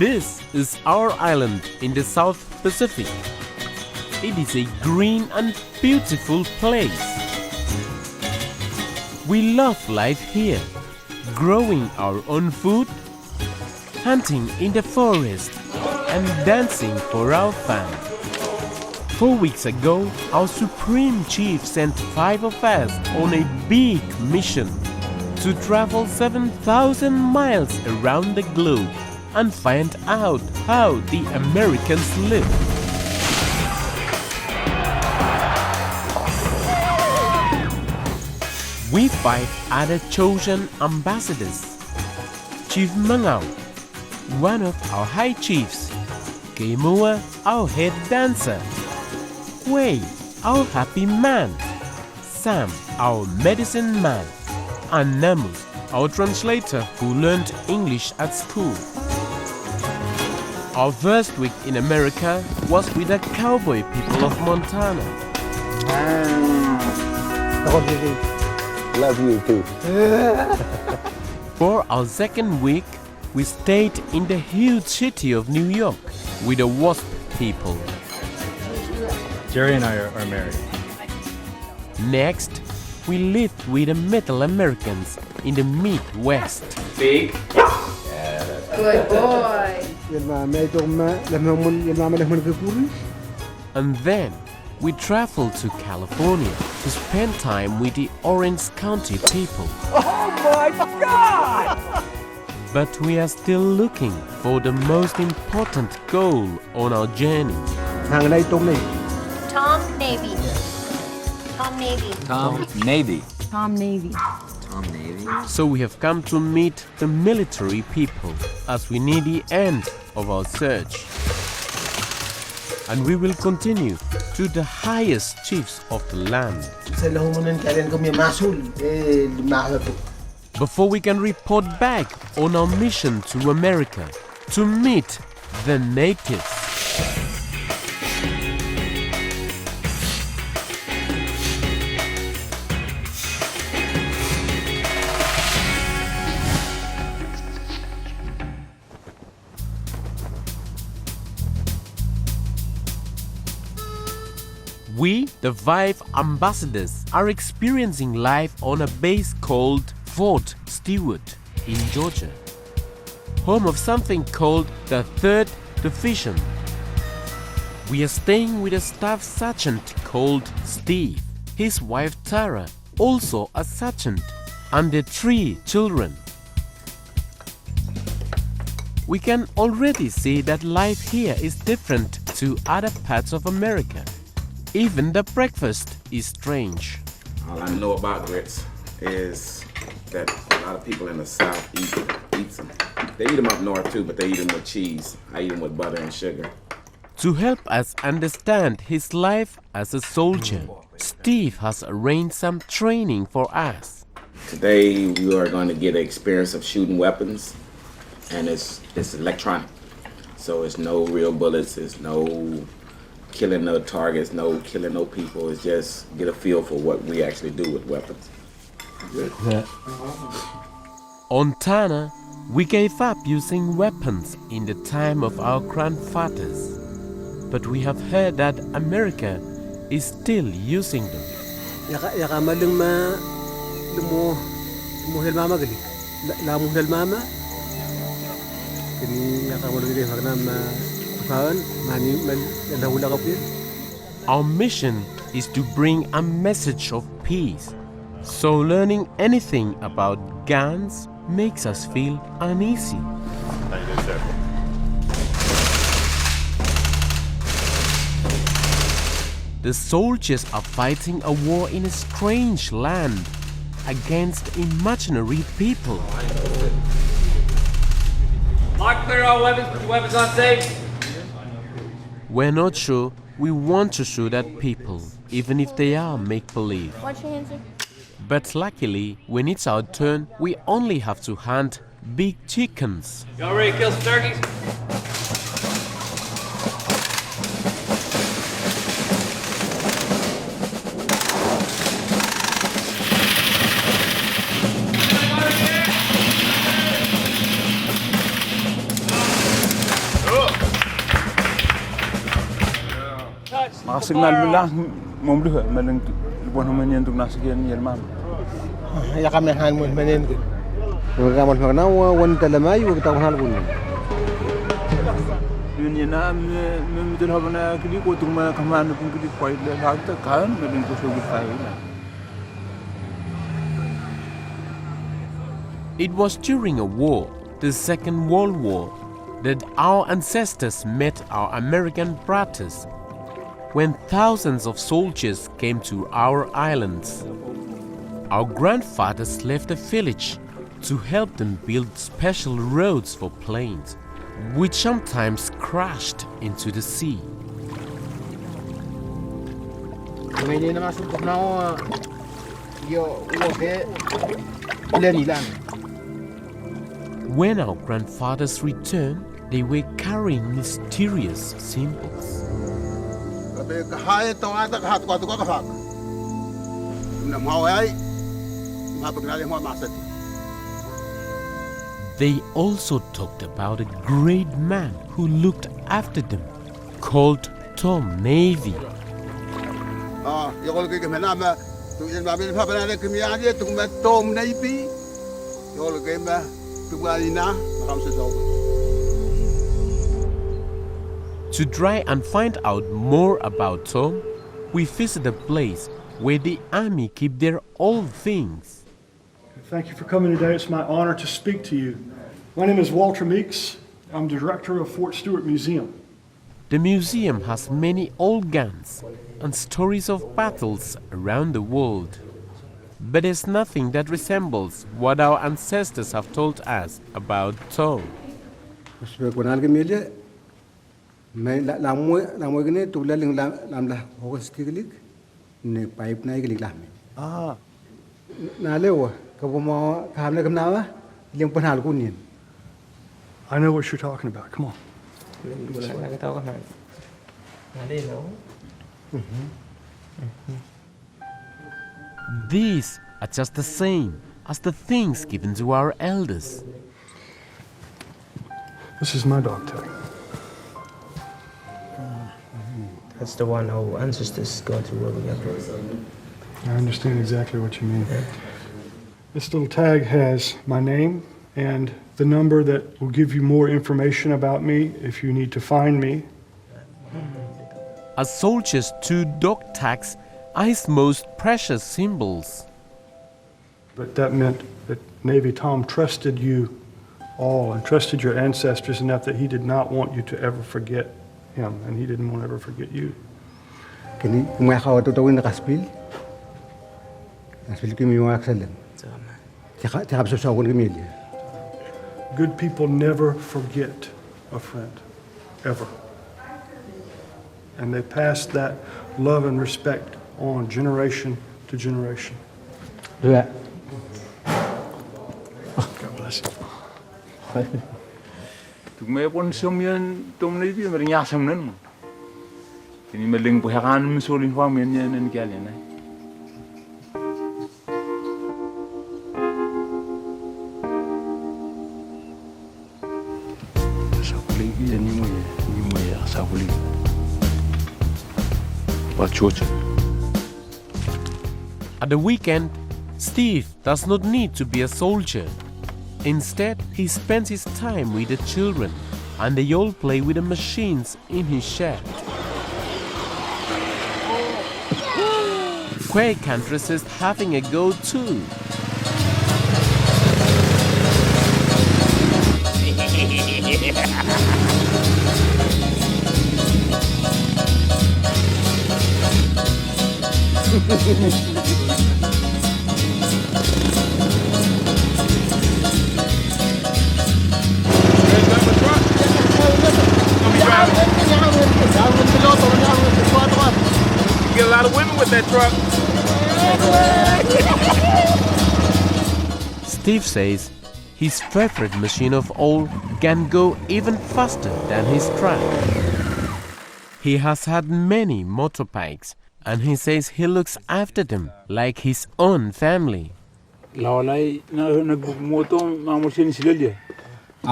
This is our island in the South Pacific. It is a green and beautiful place. We love life here, growing our own food, hunting in the forest, and dancing for our fun. 4 weeks ago, our Supreme Chief sent 5 of us on a big mission to travel 7,000 miles around the globe and find out how the Americans live. We 5 other chosen ambassadors. Chief Mangao, one of our high chiefs, Keimua, our head dancer, Wei, our happy man, Sam, our medicine man, and Namus, our translator who learned English at school. Our first week in America was with the cowboy people of Montana. Love you too. For our second week, we stayed in the huge city of New York with the Wasp people. Jerry and I are married. Next, we lived with the Metal Americans in the Midwest. Big. Good boy. And then, we traveled to California to spend time with the Orange County people. Oh my God! But we are still looking for the most important goal on our journey. Tom Navy. Tom Navy. Tom Navy. Tom Navy. Tom Navy. So we have come to meet the military people as we near the end of our search. And we will continue to the highest chiefs of the land. Before we can report back on our mission to America to meet the natives. We, the 5 ambassadors, are experiencing life on a base called Fort Stewart in Georgia, home of something called the 3rd Division. We are staying with a staff sergeant called Steve, his wife Tara, also a sergeant, and their 3 children. We can already see that life here is different to other parts of America. Even the breakfast is strange. All I know about grits is that a lot of people in the South eat them. They eat them up north too, but they eat them with cheese. I eat them with butter and sugar. To help us understand his life as a soldier, Steve has arranged some training for us. Today we are going to get an experience of shooting weapons, and it's electronic. So it's no real bullets, it's no killing no targets, no killing no people. It's just get a feel for what we actually do with weapons. Yeah. On Tana, we gave up using weapons in the time of our grandfathers. But we have heard that America is still using them. Our mission is to bring a message of peace. So learning anything about guns makes us feel uneasy. Thank you, sir. The soldiers are fighting a war in a strange land against imaginary people. Lock clear all weapons, put your weapons on safe. We're not sure we want to shoot at people, even if they are make-believe. Watch your hands, sir. But luckily, when it's our turn, we only have to hunt big chickens. Y'all ready to kill some turkeys? signal bilang membeli malang bukan hanya untuk nasikian Jerman. Ya kami han mun menen ko. Wala mo magna wan talamay wa ta han kun. Dunia na memudul habana kili ko tuma kaman pun kili kuai le hata kan malang ko sugi fai. It was during a war, the Second World War, that our ancestors met our American brothers when thousands of soldiers came to our islands. Our grandfathers left a village to help them build special roads for planes, which sometimes crashed into the sea. When our grandfathers returned, they were carrying mysterious symbols. They also talked about a great man who looked after them, called Tom Navy. To try and find out more about Tom, we visit a place where the army keep their old things. Thank you for coming today. It's my honor to speak to you. My name is Walter Meeks. I'm director of Fort Stewart Museum. The museum has many old guns and stories of battles around the world. But there's nothing that resembles what our ancestors have told us about Tom. I know what you're talking about. Come on. These are just the same as the things given to our elders. This is my dog tag. That's the one our ancestors got to war together. I understand exactly what you mean. This little tag has my name and the number that will give you more information about me if you need to find me. A soldier's two dog tags are his most precious symbols. But that meant that Navy Tom trusted you all and trusted your ancestors enough that he did not want you to ever forget him, and he didn't want to ever forget you. Good people never forget a friend, ever. And they pass that love and respect on generation to generation. God bless you. Tugmay pun semyan Tom Navy merenya samnen. Ini meling puhakan musulin famenya nan kalian ai. Sakuli ini moya sakuli. At the weekend, Steve does not need to be a soldier. Instead, he spends his time with the children, and they all play with the machines in his shed. Quay can't resist having a go too. Get a lot of women with that truck. Steve says his favorite machine of all can go even faster than his truck. He has had many motorbikes, and he says he looks after them like his own family. I'm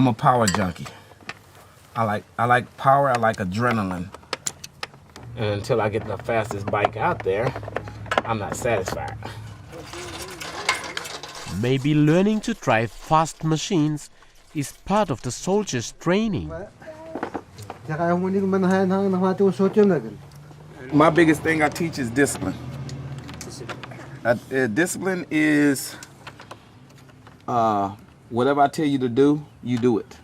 a power junkie. I like power, I like adrenaline. And until I get the fastest bike out there, I'm not satisfied. Maybe learning to drive fast machines is part of the soldier's training. My biggest thing I teach is discipline. Discipline is whatever I tell you to do, you do it.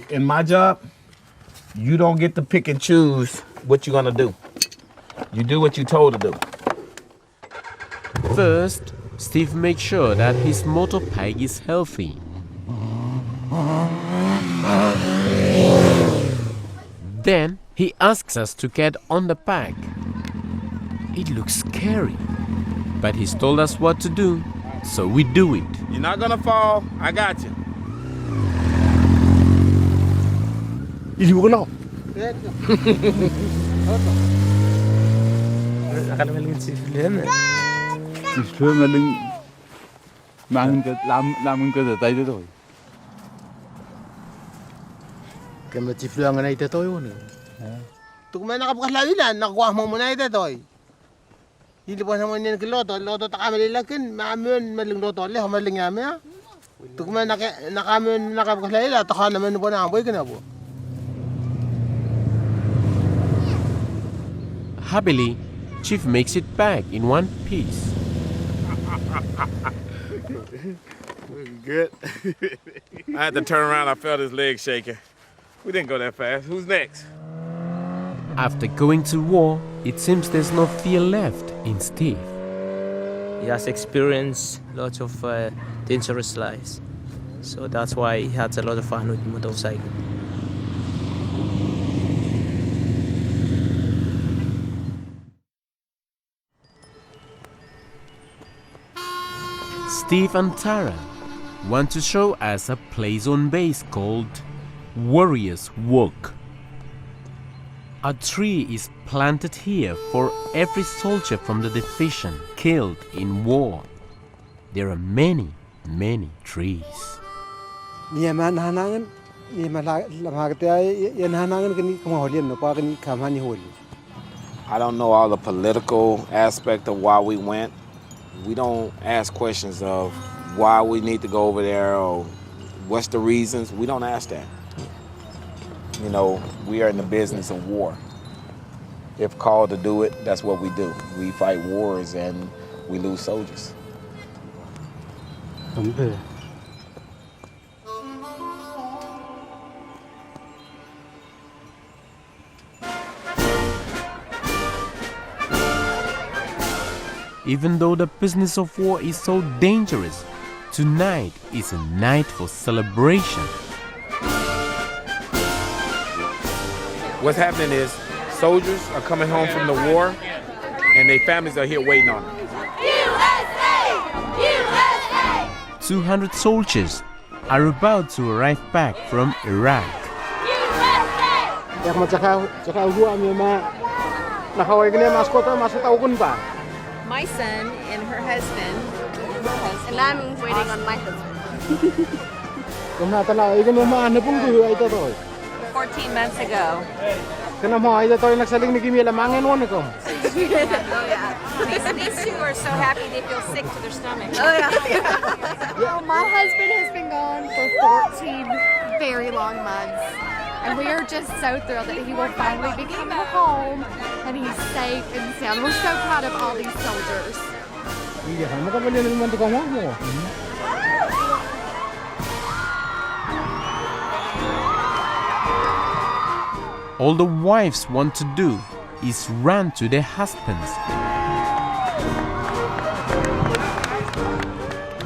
In my job, you don't get to pick and choose what you're gonna do. You do what you're told to do. First, Steve makes sure that his motorbike is healthy. Then he asks us to get on the back. It looks scary, but he's told us what to do, so we do it. You're not gonna fall, I got you. Kaya tifluangan na ito toy one. Tukuman nakabukas lawilan, nakuha mo muna ito toy. Hindi pa naman yan kiloto, loto ta kami lilakin, maamun maling loto le, maling yame. Tukuman nakamun nakabukas lawilan, taka naman po na amboy kana po. Happily, Chief makes it back in one piece. Good. I had to turn around, I felt his leg shaking. We didn't go that fast. Who's next? After going to war, it seems there's no fear left in Steve. He has experienced lots of dangerous lives. So that's why he has a lot of fun with motorcycle. Steve and Tara want to show us a place on base called Warrior's Walk. A tree is planted here for every soldier from the division killed in war. There are many, many trees. I don't know all the political aspect of why we went. We don't ask questions of why we need to go over there or what's the reasons. We don't ask that. You know, we are in the business of war. If called to do it, that's what we do. We fight wars and we lose soldiers. Even though the business of war is so dangerous, tonight is a night for celebration. What's happening is soldiers are coming home from the war and their families are here waiting on them. USA! USA! 200 soldiers are about to arrive back from Iraq. My son and her husband. And I'm waiting on my husband. 14 months ago. Oh yeah. These two are so happy they feel sick to their stomach. Oh yeah. Well, my husband has been gone for 14 very long months. And we are just so thrilled that he will finally be coming home and he's safe and sound. We're so proud of all these soldiers. All the wives want to do is run to their husbands.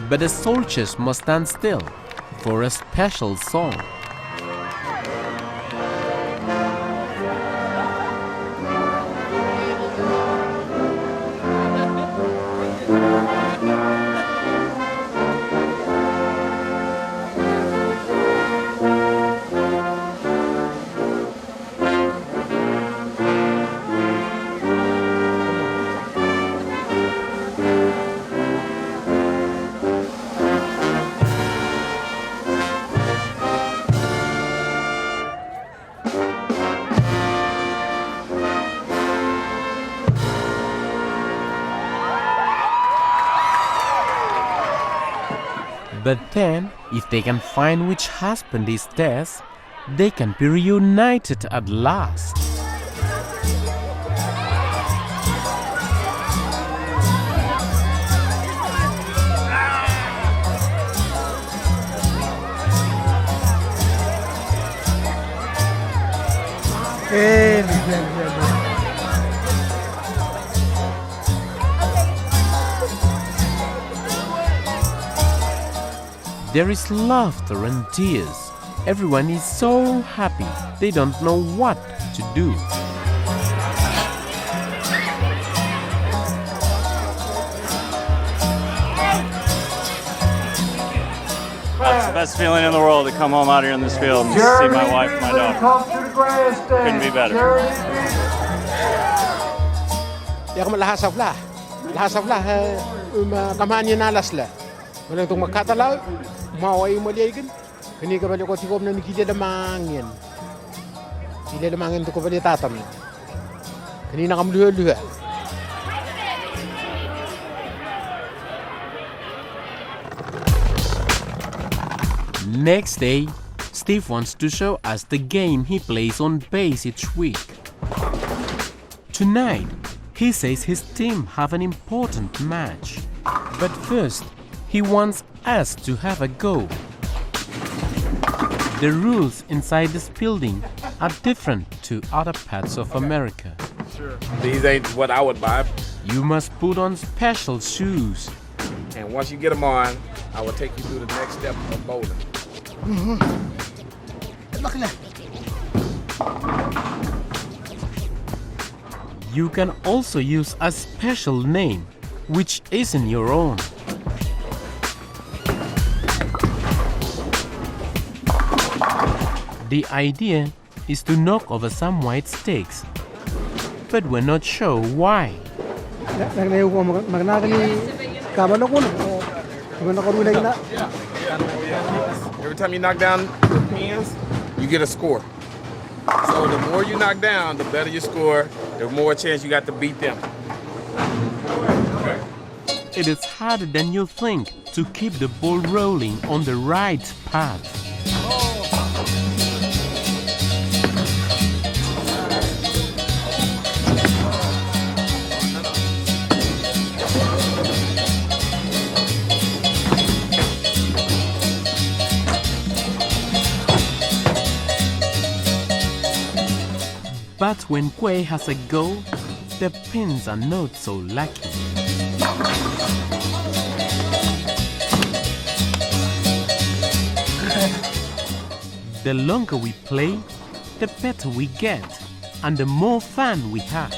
But the soldiers must stand still for a special song. But then, if they can find which husband is theirs, they can be reunited at last. There is laughter and tears. Everyone is so happy, they don't know what to do. That's the best feeling in the world to come home out here in this field and see my wife and my daughter. Couldn't be better. Yak malahasavlah. Lahasavlah kamanya nalasla. Walang tong magkatalaw, maway maliagan. Kani ka bali ko tikom na nikila lamangin. Kila lamangin to ko bali tatam. Kani na kamluha-luha. Next day, Steve wants to show us the game he plays on base each week. Tonight, he says his team have an important match. But first, he wants us to have a go. The rules inside this building are different to other parts of America. Sure. These ain't what I would buy. You must put on special shoes. And once you get them on, I will take you through the next step of bowling. You can also use a special name, which isn't your own. The idea is to knock over some white sticks, but we're not sure why. Every time you knock down the pins, you get a score. So the more you knock down, the better your score, the more chance you got to beat them. It is harder than you think to keep the ball rolling on the right path. But when Kwe has a go, the pins are not so lucky. The longer we play, the better we get, and the more fun we have.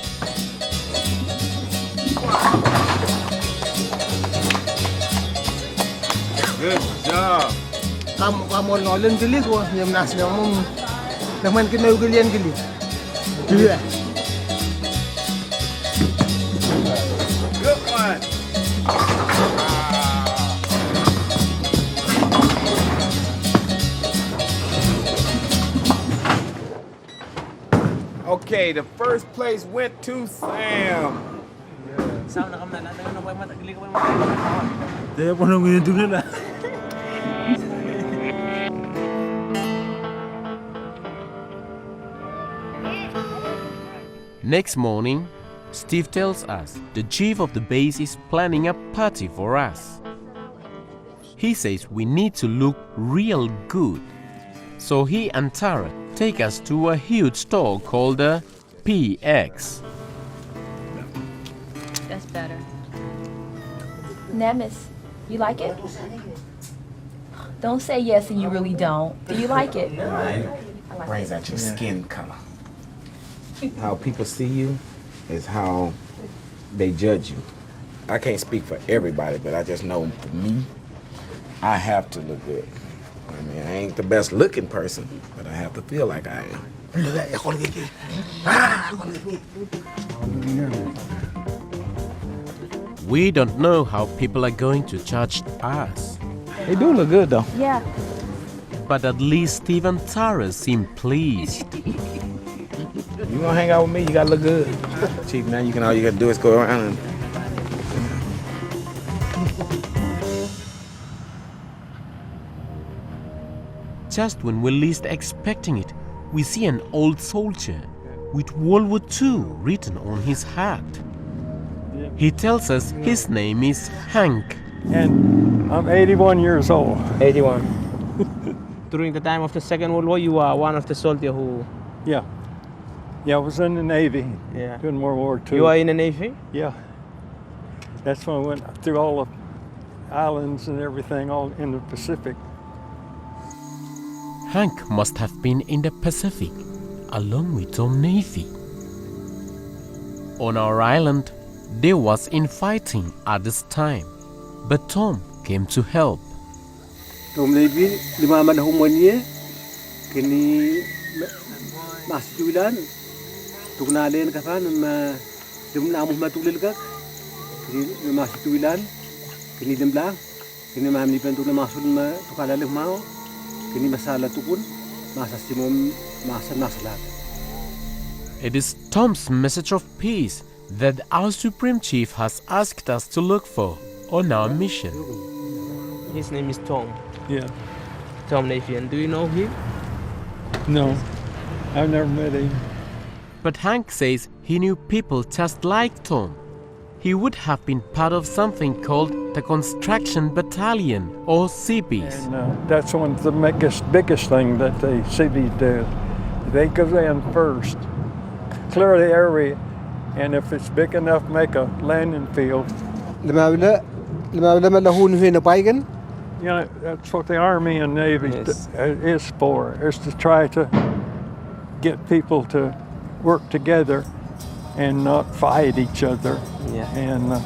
Good job. Kamu ngolin gili ko, nyam nas na mo. Naman kinaw gilian gili. Yeah. Good one. Okay, the first place went to Sam. Next morning, Steve tells us the chief of the base is planning a party for us. He says we need to look real good. So he and Tara take us to a huge store called the PX. That's better. Nemes, you like it? Don't say yes and you really don't. Do you like it? Brings out your skin color. How people see you is how they judge you. I can't speak for everybody, but I just know for me, I have to look good. I mean, I ain't the best looking person, but I have to feel like I am. We don't know how people are going to judge us. They do look good though. Yeah. But at least Steve and Tara seem pleased. You gonna hang out with me, you gotta look good. Chief, now all you gotta do is go around and Just when we're least expecting it, we see an old soldier with World War II written on his hat. He tells us his name is Hank. And I'm 81 years old. 81. During the time of the Second World War, you are one of the soldiers who... Yeah. Yeah, I was in the Navy Yeah. during World War II. You are in the Navy? Yeah. That's when I went through all the islands and everything, all in the Pacific. Hank must have been in the Pacific, along with Tom Navy. On our island, there was infighting at this time, but Tom came to help. Tom Navy, 5 manahong niya, kini masjulan, tugnalen kapan demna amuh matulil kak, kini masjulan, kini demla, kini mamni pentu na masul ma tukalale mau, kini masala tukun, masasimum masalat. It is Tom's message of peace that our Supreme Chief has asked us to look for on our mission. His name is Tom. Yeah. Tom Navy. And do you know him? No, I've never met him. But Hank says he knew people just like Tom. He would have been part of something called the Construction Battalion, or CBs. And that's one of the biggest thing that the CBs do. They go in first, clear the area, and if it's big enough, make a landing field. You know, that's what the Army and Navy is for, is to try to get people to work together and not fight each other. Yeah. And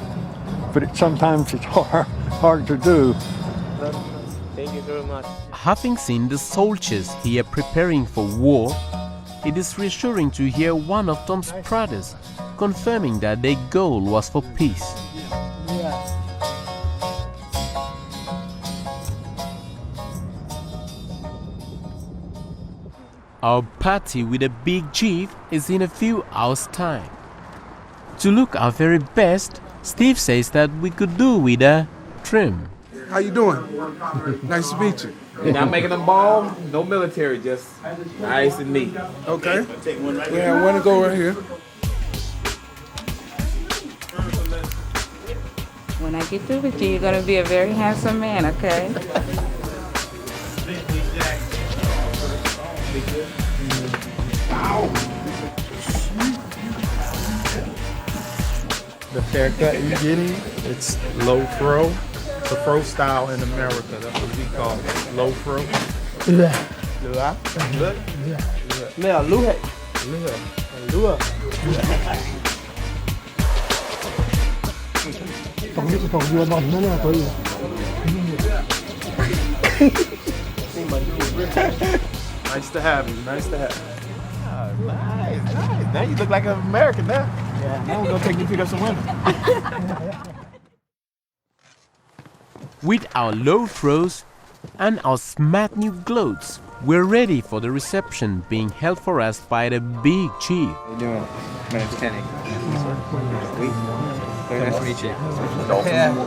but sometimes it's hard to do. Thank you very much. Having seen the soldiers here preparing for war, it is reassuring to hear one of Tom's brothers confirming that their goal was for peace. Our party with a big chief is in a few hours' time. To look our very best, Steve says that we could do with a trim. How you doing? Nice to meet you. You're not making them ball, no military, just nice and neat. Okay. We have one to go right here. When I get through with you, you're going to be a very handsome man, okay? The haircut you're getting, it's low fro. It's a fro style in America. That's what we call it. Low fro. Nice to have you. Nice to have you. Oh, nice. Now you look like an American now. Yeah, now we're going to take you to pick up some women. With our low froze and our smart new clothes, we're ready for the reception being held for us by the big chief. How you doing? My name's Kenny. Very nice to meet you. Dalton.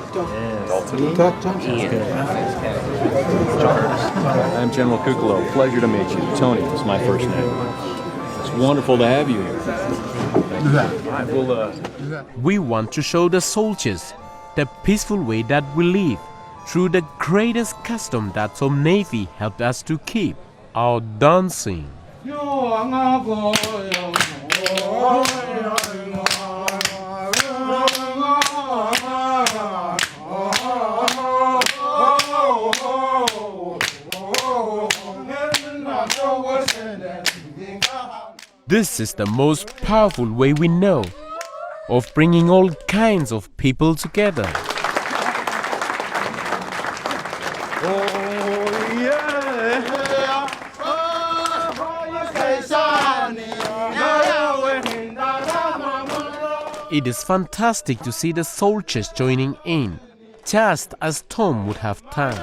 I'm General Kukalo. Pleasure to meet you. Tony is my first name. It's wonderful to have you here. All right, we want to show the soldiers the peaceful way that we live through the greatest custom that some Navy helped us to keep, our dancing. This is the most powerful way we know of bringing all kinds of people together. It is fantastic to see the soldiers joining in, just as Tom would have done.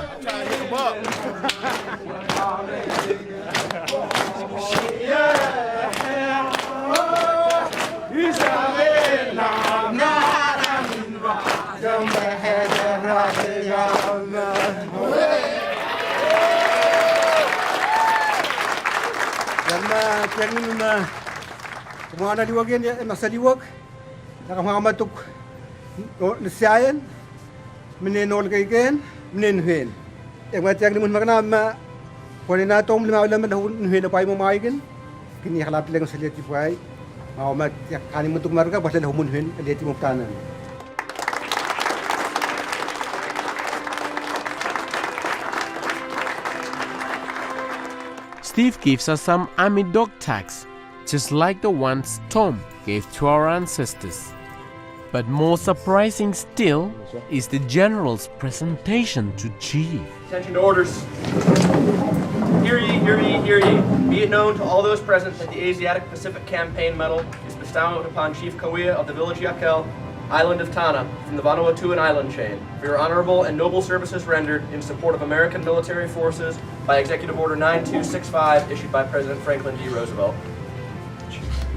tiang ni mga naliwagin ya masaliwag nakamamatuk nasiayan minenol kayken minenhen mga tiang ni magna kunin natong lima ulan minenhen pa mo maigen kini halap lang sa leti pay maomat kani mo marga basta humunhen leti mo tanan. Steve gives us some army dog tags, just like the ones Tom gave to our ancestors. But more surprising still is the General's presentation to Chief. Attention to orders. Hear ye, hear ye, hear ye. Be it known to all those present that the Asiatic Pacific Campaign Medal is bestowed upon Chief Kauia of the village Yakel, Island of Tana, from the Vanuatuan island chain, for your honorable and noble services rendered in support of American military forces by Executive Order 9265, issued by President Franklin D. Roosevelt.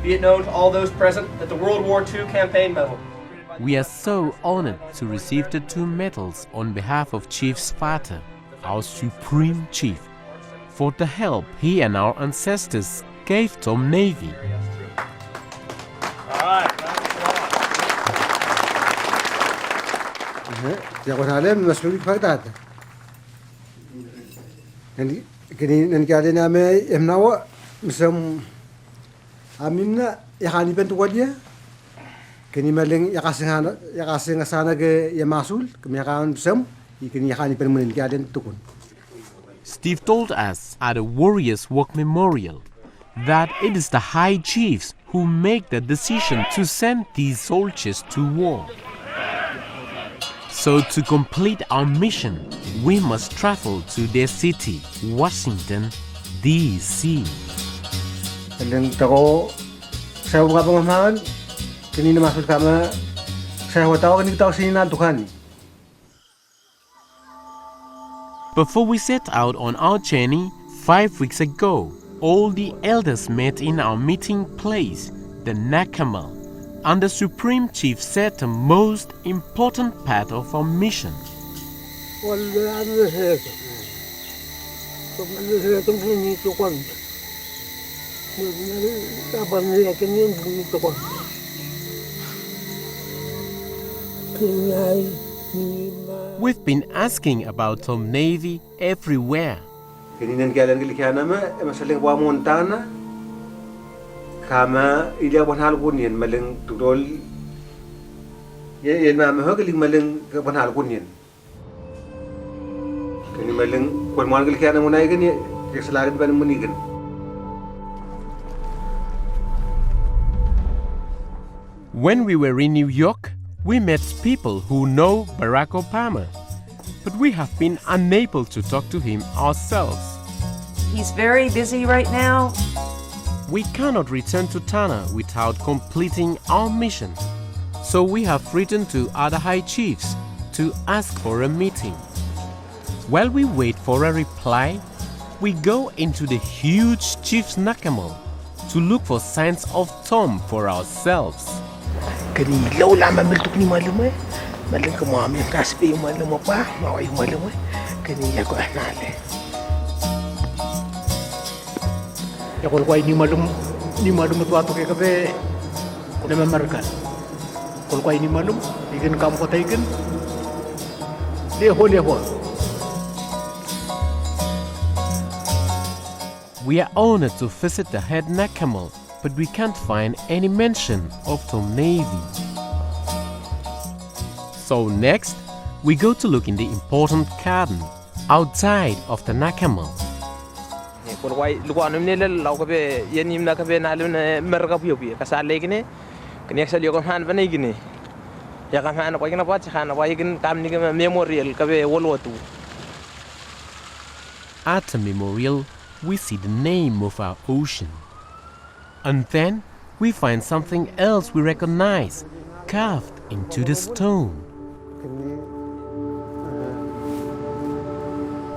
Be it known to all those present that the World War II Campaign Medal. We are so honored to receive the two medals on behalf of Chief Sparta, our Supreme Chief, for the help he and our ancestors gave Tom Navy. All right. Jerusalem مسؤولي فقط يعني كني نقال لنا ما يمنعوا مسم أمينا يخاني بنت وليه كني مالين يقاسين سانا يماسول كم يقان مسم يكني يخاني بنت من نقال تكون. Steve told us at a Warriors Walk Memorial that it is the High Chiefs who make the decision to send these soldiers to war. So to complete our mission, we must travel to their city, Washington, D.C. Alang tako sa mga pamamahan, kanina masuk kama sa tao kanina tao sinantukan. Before we set out on our journey, 5 weeks ago, all the elders met in our meeting place, the Nakamal, and the Supreme Chief said the most important part of our mission. We've been asking about Tom Navy everywhere. Kininan kailan gilikana ma masaling wa montana kama ila wanhal kunyen maling tudol ye ma hogeling maling wanhal kunyen kini maling kon man gilikana mo nay gani ke salagan ban munigan. When we were in New York, we met people who know Barack Obama, but we have been unable to talk to him ourselves. He's very busy right now. We cannot return to Tana without completing our mission, so we have written to other high chiefs to ask for a meeting. While we wait for a reply, we go into the huge Chief's Nakamal to look for signs of Tom for ourselves. Kani law lama meltuk ni malam malam kemami kaspi malam apa mau malam kani aku nale ya kalau kau ni malam tu atu ke kabe kau memerkan kalau kau ni malam ikan kamu kau ikan leho. We are honored to visit the head Nakamal, but we can't find any mention of Tom Navy. So next, we go to look in the important garden outside of the Nakamal. At the memorial, we see the name of our ocean. And then we find something else we recognize, carved into the stone.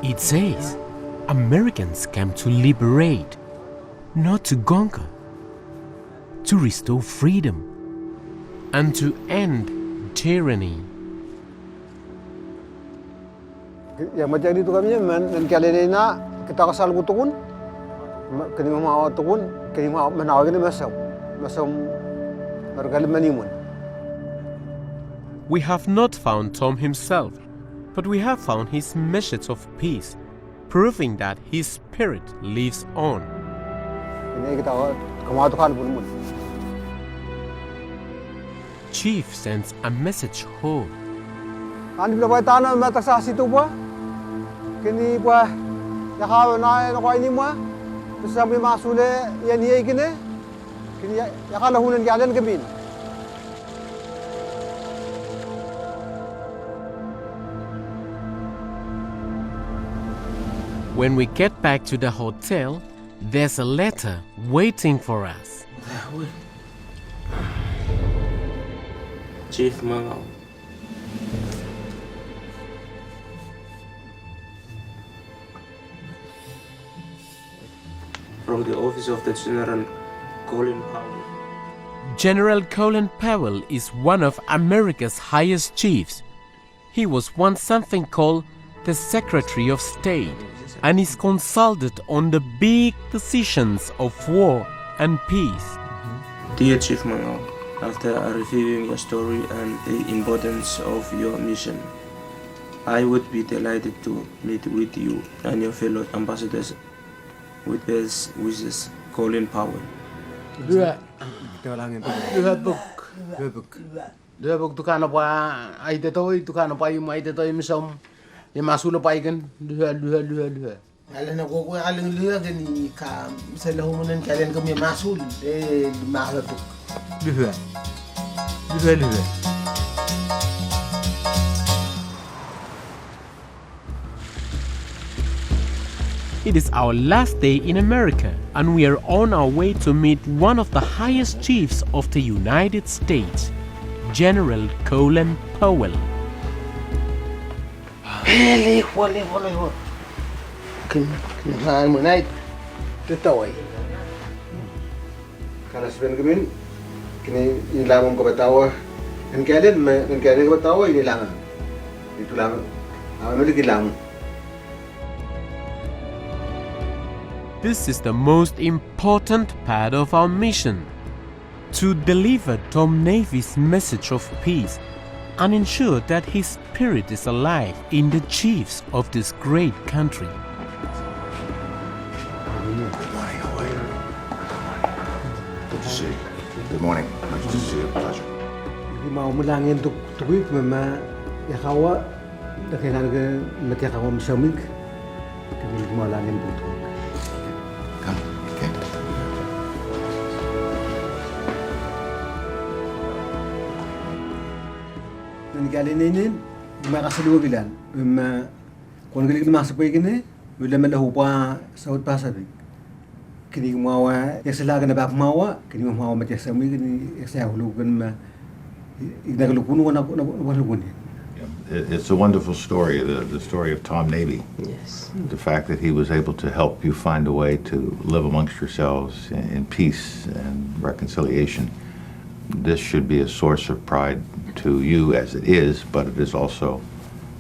It says, Americans came to liberate, not to conquer, to restore freedom, and to end tyranny. Ya macam itu kami men kali ini nak kita kasal gutukun Kini mau tukun, kini mau menawar kini masam mereka manimun. We have not found Tom himself, but we have found his message of peace, proving that his spirit lives on. Ini kita kemau Tuhan pun mun. Chief sends a message home. Andi bila tanah mata sasi tu buah, kini buah yakau na kau ini buah, bersama masule yang ni kini yakau lahunan jalan kemin. When we get back to the hotel, there's a letter waiting for us. Chief Mangao. From the office of the General Colin Powell. General Colin Powell is one of America's highest chiefs. He was once something called the Secretary of State and is consulted on the big decisions of war and peace. Dear Chief Mangao, after reviewing your story and the importance of your mission, I would be delighted to meet with you and your fellow ambassadors. With best wishes, Colin Powell. Dua buk tukano pa ay tetoy tukano pa yung ay tetoy misom yung masulo pa ikan dua. Alam na ko alang luha gani ka sa lahunan kailan kami masul mahalapok. Luha. It is our last day in America, and we are on our way to meet one of the highest chiefs of the United States, General Colin Powell. Kalau sebenarnya kami kini ilang ko batawa, kan kailan ko batawa ini lang. Itu lang. Ano lagi lang. This is the most important part of our mission, to deliver Tom Navy's message of peace and ensure that his spirit is alive in the chiefs of this great country. Good to see you. Good morning. Nice to see you. Pleasure. Mau mulangin tuwik mama yakawa dakinan ke matiakawa misamik kami mulangin butuh. Ngalinin makasaluwa bilan kung galing masuk pa ikini wala malahupa sa Pacific kini mawa yaksalaga na ba mawa kini mawa matyasami kini yaksahulugan ma ignagalukun wana. It's a wonderful story, the story of Tom Navy. Yes. The fact that he was able to help you find a way to live amongst yourselves in peace and reconciliation. This should be a source of pride to you as it is, but it is also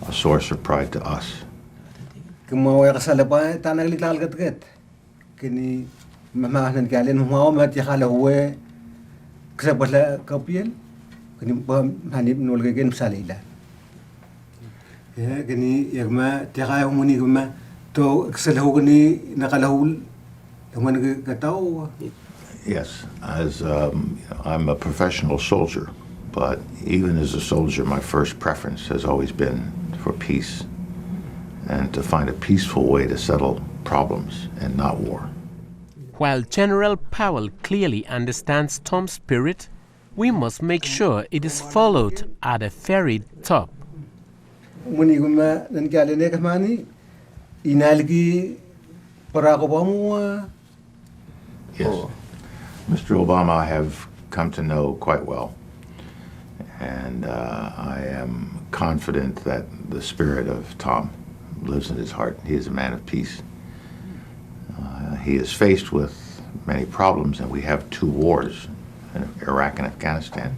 a source of pride to us. Kumawa kasala pa tanang lital gat kini mamahanan kalian mawa matyakala huwe kasabala kapiel kini hanip nulgegen salila. Ya kini yagma tiakaya humuni kuma to kasalahu kini nakalahul yaman gataw. Yes, as I'm a professional soldier, but even as a soldier, my first preference has always been for peace and to find a peaceful way to settle problems and not war. While General Powell clearly understands Tom's spirit, we must make sure it is followed at the very top. Muni kuma nangyali kamani inalgi para ko ba mo. Yes. Mr. Obama I have come to know quite well, and I am confident that the spirit of Tom lives in his heart. He is a man of peace. He is faced with many problems, and we have 2 wars, in Iraq and Afghanistan,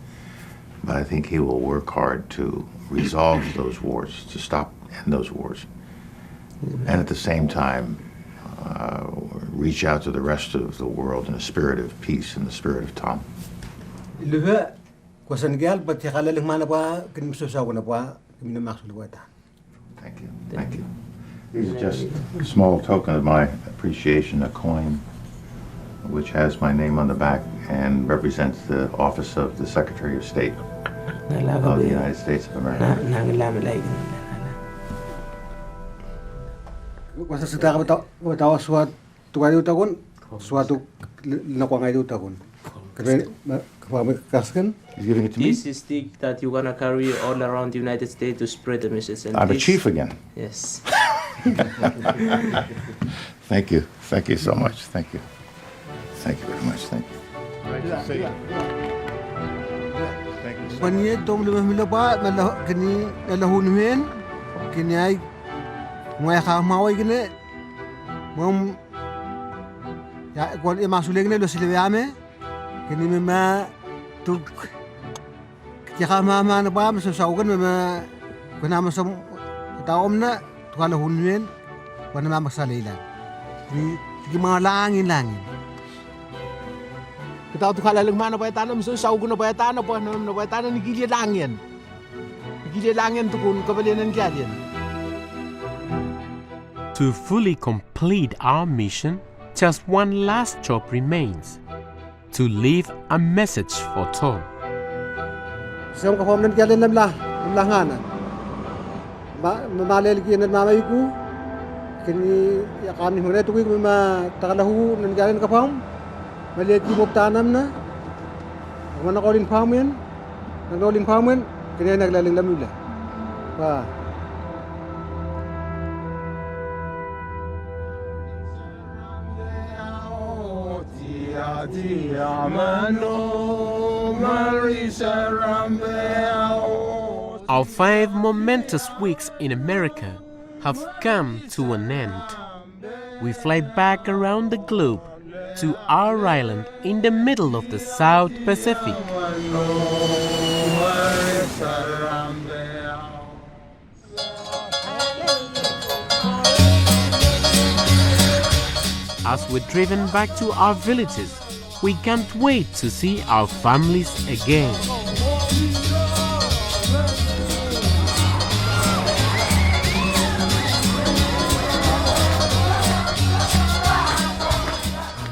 but I think he will work hard to resolve those wars, to end those wars. And at the same time, we're reach out to the rest of the world in a spirit of peace, in the spirit of Tom. Luha kwasan gal pati kalaling mana pa kinimsusaw na pa kiminamaksulwata. Thank you. Thank you. These are just a small token of my appreciation, a coin which has my name on the back and represents the office of the Secretary of State of the United States of America. Kwasa sita ka batawa suatu kayu takun suatu nakuangai takun. He's giving it to me. This is stick that you're gonna carry all around the United States to spread the message. And I'm a this- chief again. Yes. Thank you. Thank you so much. Thank you. Thank you very much. Thank you. Paniye tong lima mila pa kini nalahun men kini ay ngaya ka maway kini mom ya kwan imasuleng na lo siliyame kini mema tuk kaya mama na pa masasawagan mema kuna masam taom na tukala hunwen wana mama salila di mga langin kita tukala lang mana pa tanam masasawagan na pa tanam pa na pa tanam ni gilya langin tukun kabalinan kaya. To fully complete our mission, just one last job remains: to leave a message for Tom. Siyang kapamnan kaya namlanganan. Mamaliligian at mamayiku. Kini yakam ni mga tuwing may takalahu nandiyan kapam. Maliit yung tanam na. Kung nakaling pamen, naglaling pamen, kini naglaling lamula. Pa. Our 5 momentous weeks in America have come to an end. We fly back around the globe to our island in the middle of the South Pacific. As we're driven back to our villages, we can't wait to see our families again.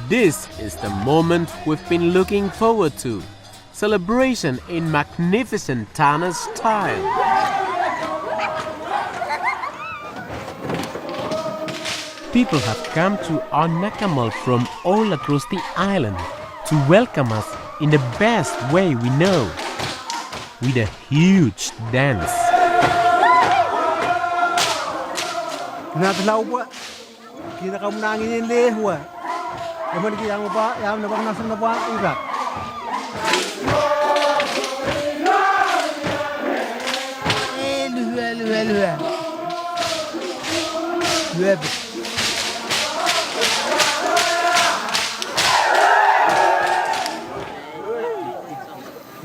This is the moment we've been looking forward to. Celebration in magnificent Tana style. People have come to our Nakamal from all across the island to welcome us in the best way we know, with a huge dance. Kinatalaw po. Kinakamnangin yung lehwa. Naman kiyang pa, yam na bang nasam na pa ugat. Luha.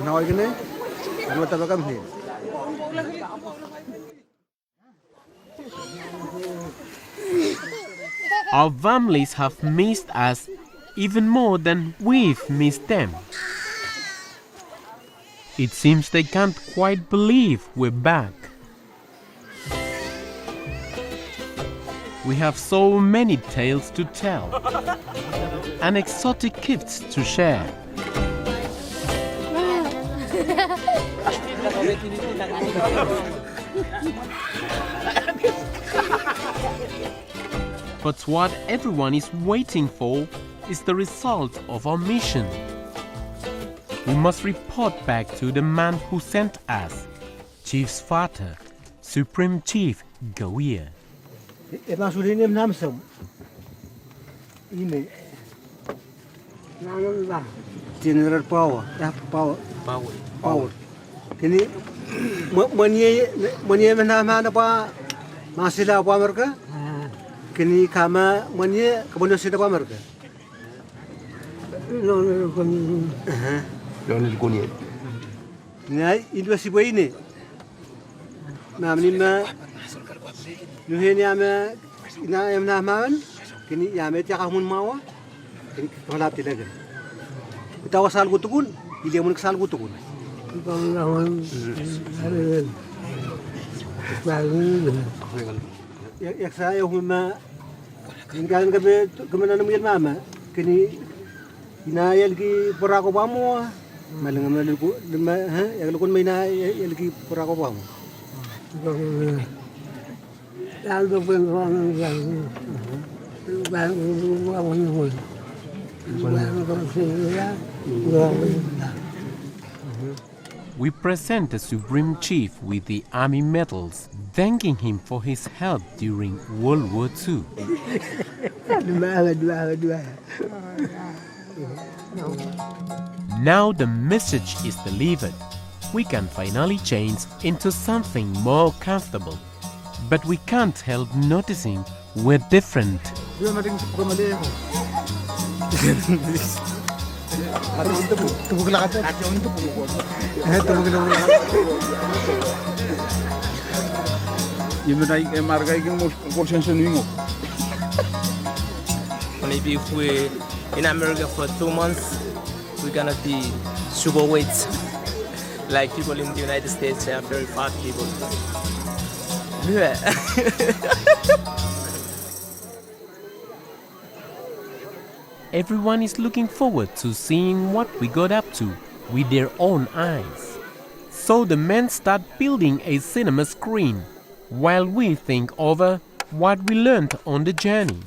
Naway ka na eh. Ano mataba kami? Our families have missed us even more than we've missed them. It seems they can't quite believe we're back. We have so many tales to tell and exotic gifts to share. But what everyone is waiting for is the result of our mission. We must report back to the man who sent us, Chief's father, Supreme Chief Gawia. Masulinim namsam. Ini. General Power. Power. Kini manye mana pa masila pa mereka. Kini kama manye kemudian sila pa mereka. Donald Kunyet. Nah, itu si boy ini. Namanya Yuhenia me ina emna man kini ya met ya kamun mawa kini kalap tilagan itawa sal gutukun ili mun sal gutukun ya saya huma tinggal kemana namil mama kini inayal ki porako pamo malang maluko ya lukon may na yal ki porako pamo lalo pa ng We present the Supreme Chief with the Army medals, thanking him for his help during World War II. Now the message is delivered. We can finally change into something more comfortable. But we can't help noticing we're different. Maybe if we're in America for 2 months, we're gonna be super weights. Like people in the United States, they are very fat people. Yeah. Everyone is looking forward to seeing what we got up to with their own eyes. So the men start building a cinema screen while we think over what we learned on the journey.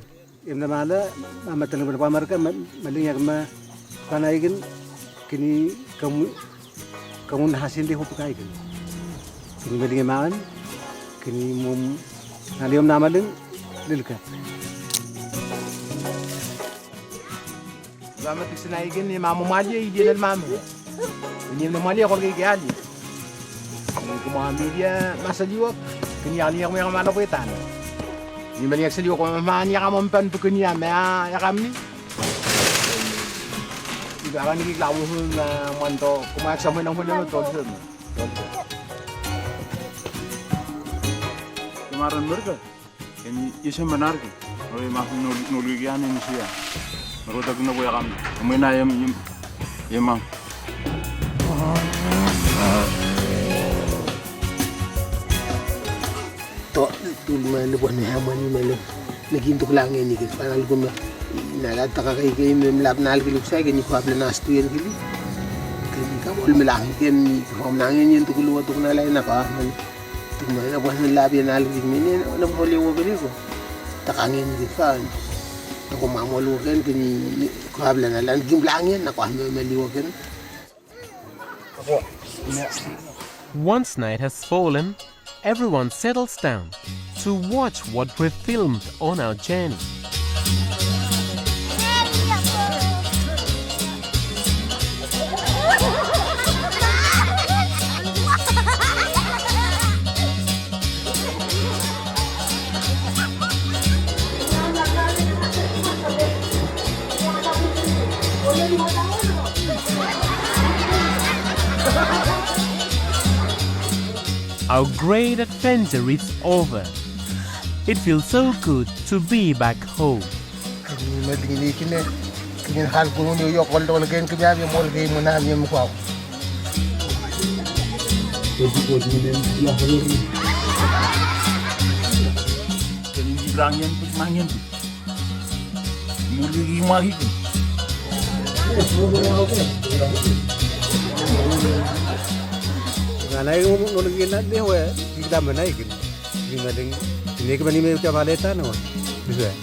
Kamu hasil dia hopi kaikan. Kini mendingan makan, kini mum naliom nama deng dilkat. Lama tiksinaigin ni mamu malia ideal mamu. Ini na malia kalau kaya ali. Kumami dia masa jiwa kini ali yang mana mana petan. Ini balik seliu kau mana yang kamu empan tu kini ama ya kami. Juga kan ni lalu manto kumak sama nang pun yang tolong. Kemarin mereka, ini isem benar ke? Oleh mahu nuligian ini sih ya. Mereka guna boleh kami. Mana yang mang. Tok tu mana buat ni hamil ni mana. Lagi untuk langit ni kan. Panal guna. Nalat takakay kayo memlap na alkilip sa ganyan ko hapla na astuyan kili. Kaya ka mo lang yan kung nangin yan tukuluwa tuk na lain ako. Tumay na buwan ng labi na alkilip ni na boli wo bili ko. Takangin di fan. Ako mamulukan kini ko hapla na lang gimlang yan ako maliwakan. Once night has fallen, everyone settles down to watch what we filmed on our journey. Our great adventure is over. It feels so good to be back home. Ngalai ngulung gila dia we kita menaikin. Ini mading ini kemana ni macam maleta no. Bisa.